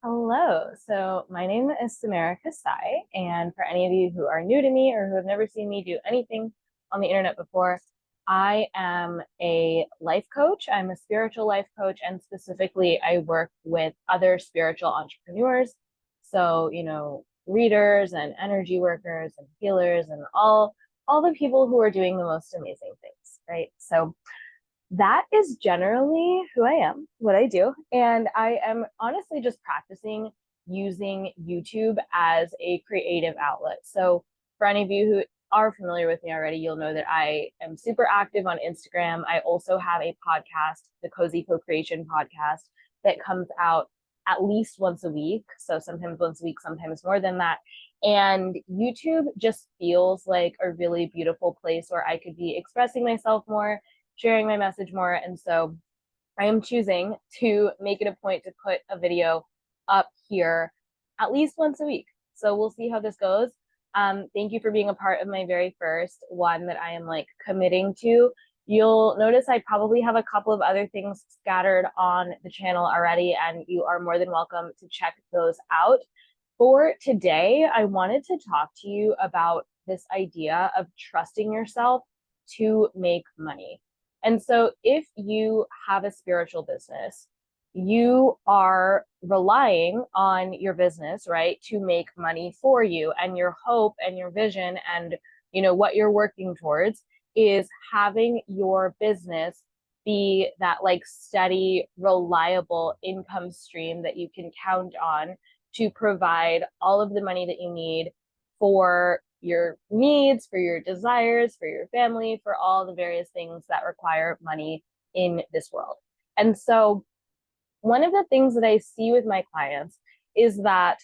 Hello. So my name is Samara, and for any of you who are new to me or who have never seen me do anything on the internet before, I am a life coach. I'm a spiritual life coach, and specifically, I work with other spiritual entrepreneurs. So, readers and energy workers and healers and all the people who are doing the most amazing things, right? So that is generally who I am, what I do. And I am honestly just practicing using YouTube as a creative outlet. So, for any of you who are familiar with me already, you'll know that I am super active on Instagram. I also have a podcast, the Cozy Co-Creation podcast, that comes out at least once a week. So, sometimes once a week, sometimes more than that. And YouTube just feels like a really beautiful place where I could be expressing myself more, sharing my message more. And so I am choosing to make it a point to put a video up here at least once a week. So we'll see how this goes. Thank you for being a part of my very first one that I am like committing to. You'll notice I probably have a couple of other things scattered on the channel already, and you are more than welcome to check those out. For today, I wanted to talk to you about this idea of trusting yourself to make money. And so, if you have a spiritual business, you are relying on your business, right, to make money for you. And your hope and your vision and, what you're working towards is having your business be that like steady, reliable income stream that you can count on to provide all of the money that you need for your needs, for your desires, for your family, for all the various things that require money in this world. And so, one of the things that I see with my clients is that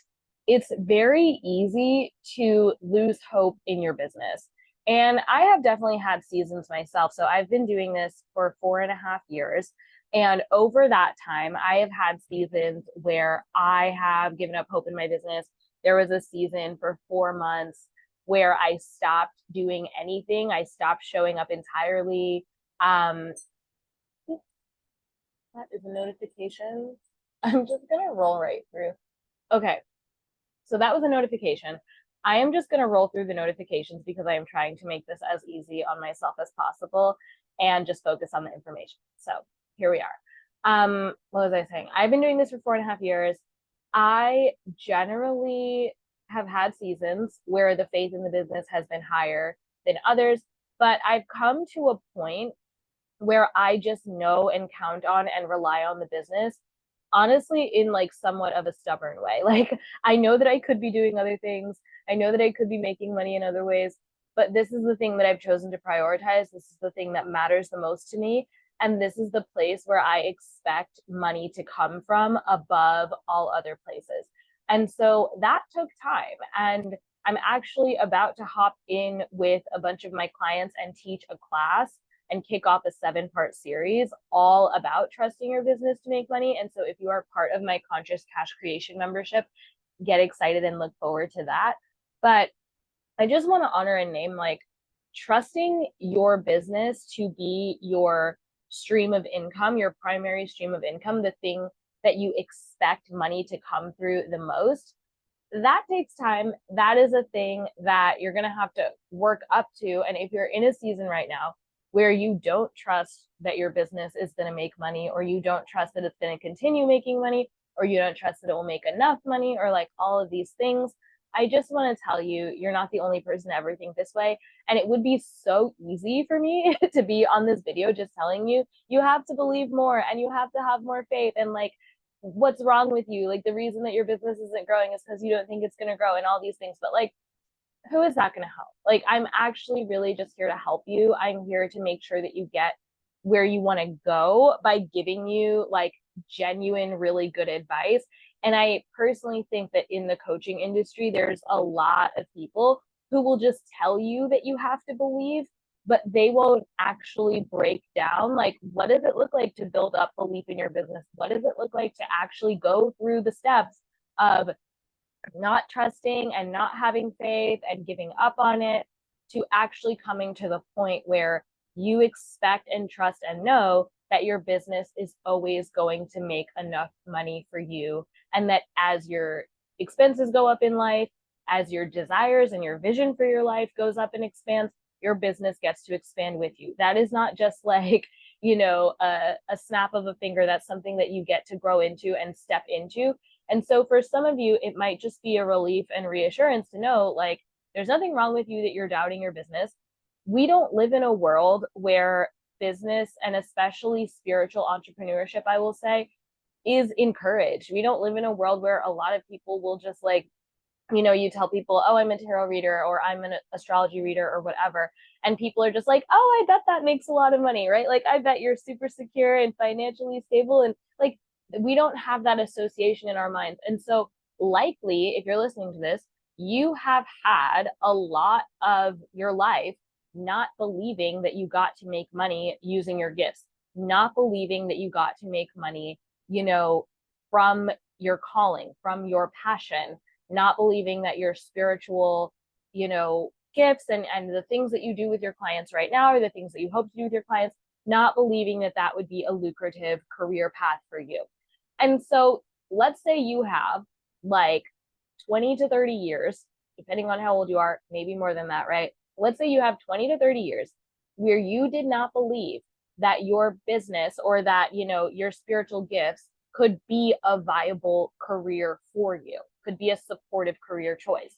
it's very easy to lose hope in your business. And I have definitely had seasons myself. So I've been doing this for 4.5 years. And over that time, I have had seasons where I have given up hope in my business. There was a season for 4 months where I stopped doing anything. I stopped showing up entirely. Um, that is a notification. I'm just gonna roll right through. Okay, so that was a notification. I am just gonna roll through the notifications because I am trying to make this as easy on myself as possible and just focus on the information. So here we are. What was I saying? I've been doing this for 4.5 years. I generally have had seasons where the faith in the business has been higher than others, but I've come to a point where I just know and count on and rely on the business, honestly, in like somewhat of a stubborn way. Like, I know that I could be doing other things, I know that I could be making money in other ways, but this is the thing that I've chosen to prioritize. This is the thing that matters the most to me. And this is the place where I expect money to come from above all other places. And so that took time. And I'm actually about to hop in with a bunch of my clients and teach a class and kick off a 7-part series all about trusting your business to make money. And so if you are part of my Conscious Cash Creation membership, get excited and look forward to that. But I just want to honor and name like trusting your business to be your stream of income, your primary stream of income, the thing that you expect money to come through the most. That takes time. That is a thing that you're going to have to work up to. And if you're in a season right now where you don't trust that your business is going to make money, or you don't trust that it's going to continue making money, or you don't trust that it will make enough money, or like all of these things, I just want to tell you, you're not the only person to ever think this way. And it would be so easy for me to be on this video just telling you, you have to believe more and you have to have more faith. And like, what's wrong with you? Like, the reason that your business isn't growing is because you don't think it's going to grow and all these things. But like, who is that going to help? Like, I'm actually really just here to help you. I'm here to make sure that you get where you want to go by giving you like genuine, really good advice. And I personally think that in the coaching industry, there's a lot of people who will just tell you that you have to believe, but they won't actually break down like, what does it look like to build up belief in your business? What does it look like to actually go through the steps of not trusting and not having faith and giving up on it, to actually coming to the point where you expect and trust and know that your business is always going to make enough money for you, and that as your expenses go up in life, as your desires and your vision for your life goes up and expands, your business gets to expand with you. That is not just like, a snap of a finger. That's something that you get to grow into and step into. And so for some of you, it might just be a relief and reassurance to know, like, there's nothing wrong with you that you're doubting your business. We don't live in a world where business, and especially spiritual entrepreneurship, I will say, is encouraged. We don't live in a world where a lot of people will just like, you tell people, oh, I'm a tarot reader or I'm an astrology reader or whatever. And people are just like, oh, I bet that makes a lot of money, right? Like, I bet you're super secure and financially stable. And like, we don't have that association in our minds. And so, likely, if you're listening to this, you have had a lot of your life not believing that you got to make money using your gifts, not believing that you got to make money, from your calling, from your passion, not believing that your spiritual, gifts and the things that you do with your clients right now, or the things that you hope to do with your clients, not believing that that would be a lucrative career path for you. And so let's say you have like 20 to 30 years, depending on how old you are, maybe more than that, right? Let's say you have 20 to 30 years where you did not believe that your business or that, your spiritual gifts could be a viable career for you, could be a supportive career choice.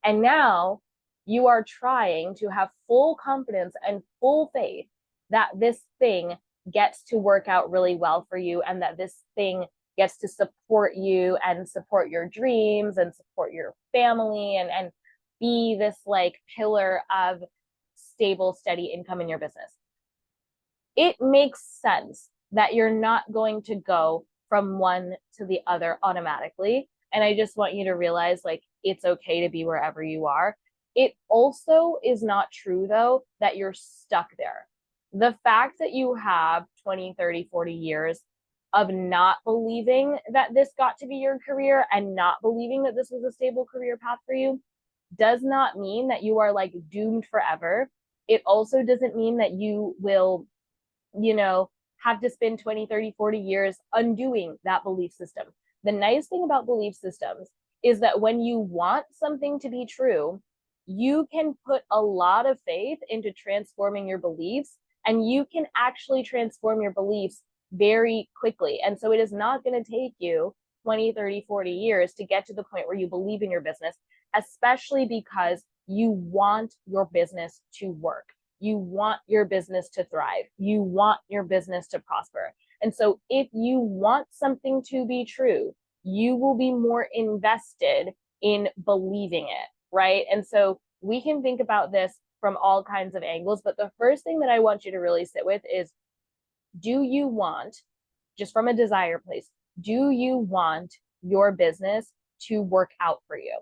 And now you are trying to have full confidence and full faith that this thing gets to work out really well for you, and that this thing gets to support you and support your dreams and support your family and be this like pillar of stable, steady income in your business. It makes sense that you're not going to go from one to the other automatically. And I just want you to realize, like, it's okay to be wherever you are. It also is not true, though, that you're stuck there. The fact that you have 20, 30, 40 years of not believing that this got to be your career and not believing that this was a stable career path for you does not mean that you are like doomed forever. It also doesn't mean that you will, have to spend 20, 30, 40 years undoing that belief system. The nice thing about belief systems is that when you want something to be true, you can put a lot of faith into transforming your beliefs, and you can actually transform your beliefs very quickly. And so it is not going to take you 20, 30, 40 years to get to the point where you believe in your business, especially because you want your business to work. You want your business to thrive. You want your business to prosper. And so if you want something to be true, you will be more invested in believing it, right? And so we can think about this from all kinds of angles. But the first thing that I want you to really sit with is, do you want, just from a desire place, do you want your business to work out for you?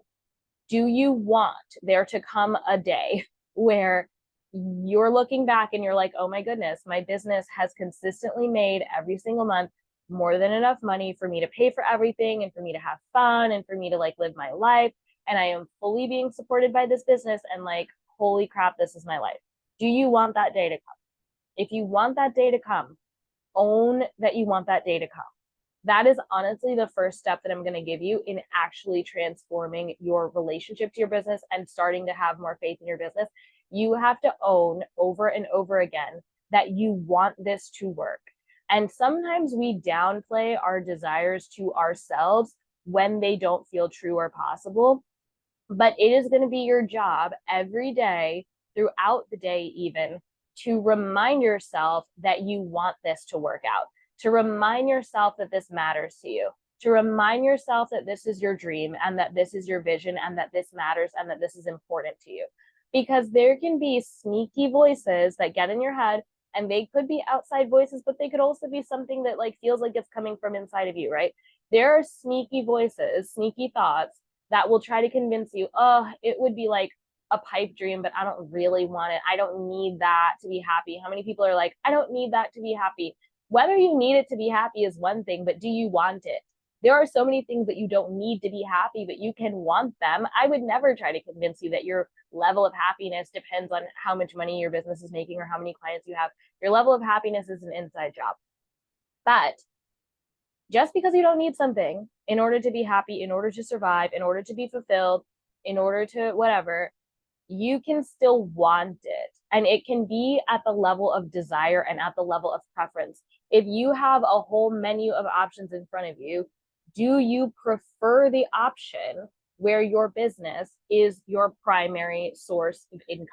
Do you want there to come a day where you're looking back and you're like, oh my goodness, my business has consistently made every single month more than enough money for me to pay for everything and for me to have fun and for me to like live my life. And I am fully being supported by this business, and like, holy crap, this is my life. Do you want that day to come? If you want that day to come, own that you want that day to come. That is honestly the first step that I'm going to give you in actually transforming your relationship to your business and starting to have more faith in your business. You have to own over and over again that you want this to work. And sometimes we downplay our desires to ourselves when they don't feel true or possible. But it is going to be your job every day, throughout the day even, to remind yourself that you want this to work out, to remind yourself that this matters to you, to remind yourself that this is your dream and that this is your vision and that this matters and that this is important to you. Because there can be sneaky voices that get in your head, and they could be outside voices, but they could also be something that like feels like it's coming from inside of you, right? There are sneaky voices, sneaky thoughts that will try to convince you, oh, it would be like a pipe dream, but I don't really want it. I don't need that to be happy. How many people are like, I don't need that to be happy? Whether you need it to be happy is one thing, but do you want it? There are so many things that you don't need to be happy, but you can want them. I would never try to convince you that your level of happiness depends on how much money your business is making or how many clients you have. Your level of happiness is an inside job. But just because you don't need something in order to be happy, in order to survive, in order to be fulfilled, in order to whatever, you can still want it. And it can be at the level of desire and at the level of preference. If you have a whole menu of options in front of you, do you prefer the option where your business is your primary source of income,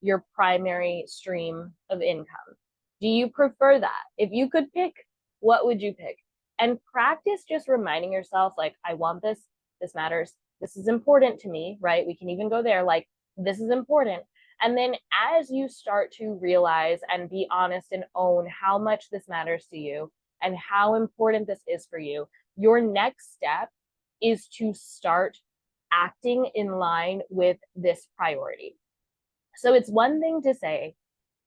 your primary stream of income? Do you prefer that? If you could pick, what would you pick? And practice just reminding yourself, like, I want this, this matters, this is important to me, right? We can even go there, like, this is important. And then as you start to realize and be honest and own how much this matters to you and how important this is for you, your next step is to start acting in line with this priority. So it's one thing to say,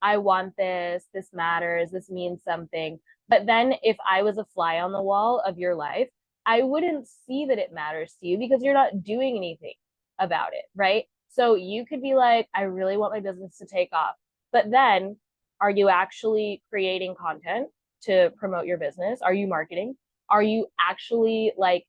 I want this, this matters, this means something. But then if I was a fly on the wall of your life, I wouldn't see that it matters to you because you're not doing anything about it, right? So you could be like, I really want my business to take off. But then are you actually creating content to promote your business? Are you marketing? Are you actually like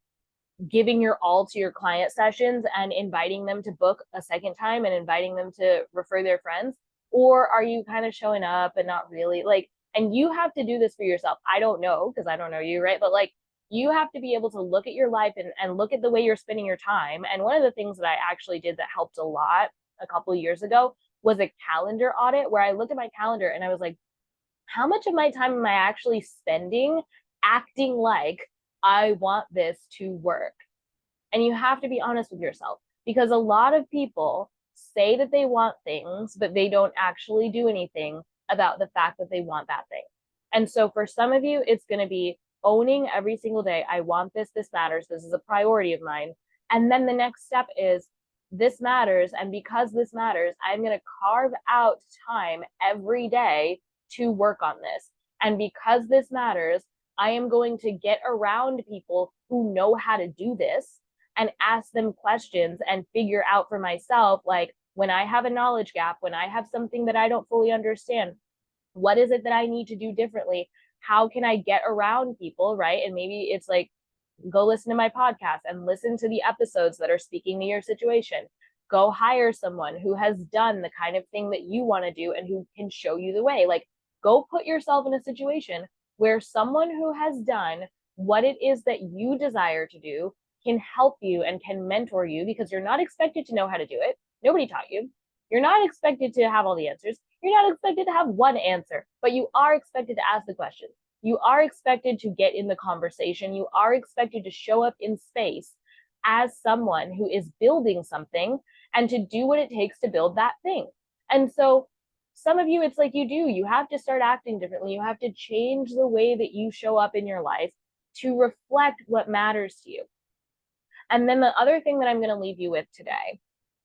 giving your all to your client sessions and inviting them to book a second time and inviting them to refer their friends? Or are you kind of showing up and not really like, and you have to do this for yourself. I don't know because I don't know you, right? But like, you have to be able to look at your life and look at the way you're spending your time. And one of the things that I actually did that helped a lot a couple of years ago was a calendar audit where I looked at my calendar and I was like, how much of my time am I actually spending acting like I want this to work? And you have to be honest with yourself because a lot of people say that they want things, but they don't actually do anything about the fact that they want that thing. And so for some of you, it's going to be owning every single day. I want this. This matters. This is a priority of mine. And then the next step is this matters. And because this matters, I'm going to carve out time every day to work on this. And because this matters, I am going to get around people who know how to do this and ask them questions and figure out for myself, like when I have a knowledge gap, when I have something that I don't fully understand, what is it that I need to do differently? How can I get around people, right? And maybe it's like, go listen to my podcast and listen to the episodes that are speaking to your situation. Go hire someone who has done the kind of thing that you want to do and who can show you the way. Like, go put yourself in a situation where someone who has done what it is that you desire to do can help you and can mentor you because you're not expected to know how to do it. Nobody taught you. You're not expected to have all the answers. You're not expected to have one answer, but you are expected to ask the questions. You are expected to get in the conversation. You are expected to show up in space as someone who is building something and to do what it takes to build that thing. And so some of you, it's like you have to start acting differently. You have to change the way that you show up in your life to reflect what matters to you. And then the other thing that I'm going to leave you with today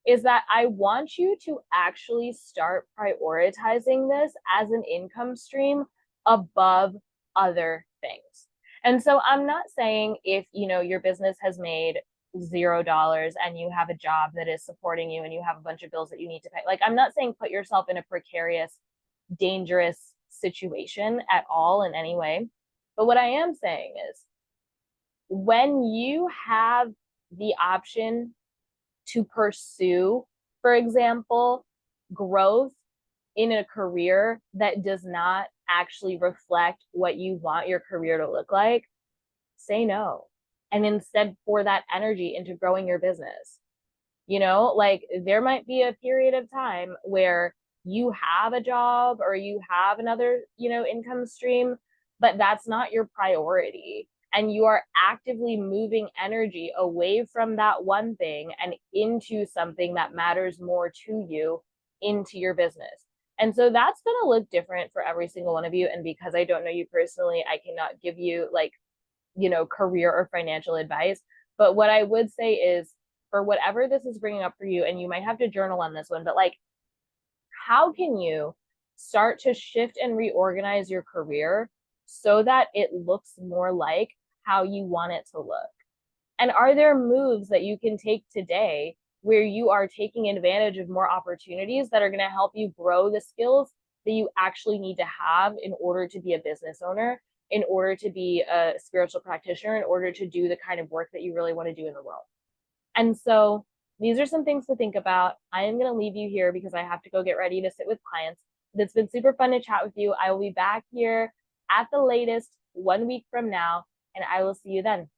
is that I want you to actually start prioritizing this as an income stream above other things. And so I'm not saying if, your business has made $0 and you have a job that is supporting you and you have a bunch of bills that you need to pay. Like, I'm not saying put yourself in a precarious, dangerous situation at all in any way. But what I am saying is when you have the option to pursue, for example, growth in a career that does not actually reflect what you want your career to look like, say no. And instead pour that energy into growing your business. Like there might be a period of time where you have a job or you have another, income stream, but that's not your priority. And you are actively moving energy away from that one thing and into something that matters more to you, into your business. And so that's going to look different for every single one of you. And because I don't know you personally, I cannot give you like, career or financial advice. But what I would say is for whatever this is bringing up for you, and you might have to journal on this one, but like, how can you start to shift and reorganize your career so that it looks more like how you want it to look? And are there moves that you can take today where you are taking advantage of more opportunities that are going to help you grow the skills that you actually need to have in order to be a business owner, in order to be a spiritual practitioner, in order to do the kind of work that you really want to do in the world? And so these are some things to think about. I am going to leave you here because I have to go get ready to sit with clients. It's been super fun to chat with you. I will be back here at the latest 1 week from now, and I will see you then.